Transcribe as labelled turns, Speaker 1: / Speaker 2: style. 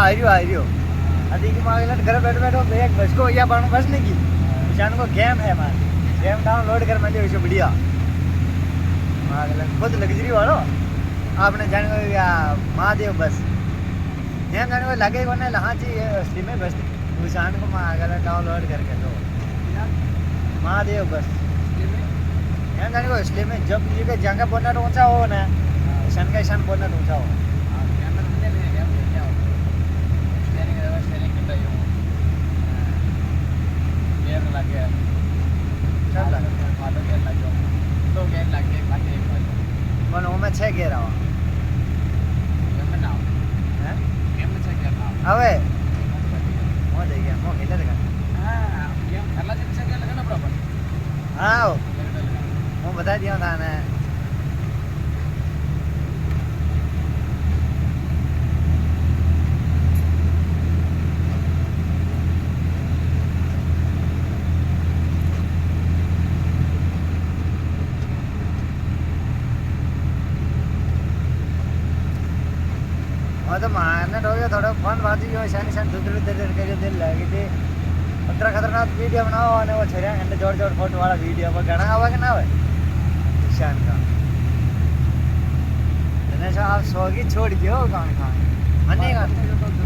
Speaker 1: आ रही हो अभी की मांगला घर बैठो बैठो एक बस को या पण बस नहीं की निशान को गेम है मार गेम डाउनलोड कर मैं जो बढ़िया मांगला खुद लग्जरी वालो आपने जान को या महादेव बस ये जान को लगे कोने लहां ची स्ट्रीम में बस निशान को मांगला डाउनलोड करके दो महादेव बस ये जान को स्ट्रीम में जब ये के जगह बोनट ऊंचा हो ना ईशान का ईशान बोनट ऊंचा हो પણ ઓમે છે ઘેર આવા હવે હું જઈ ગયા હું ખેલે લગા હા હું બતા દિયા था ને तो मारने हो गया थोड़ा फोन बाजी गयो शान शान दूर करके दिल लगी थी खतरा खतरनाक वीडियो बनाओ और वो छरिया घंटे जोड़ जोड़ फोटो वाला वीडियो पर घना आवा कि ना आवे शान का दिनेश आप सोगी छोड़ दियो कौन कौन मने का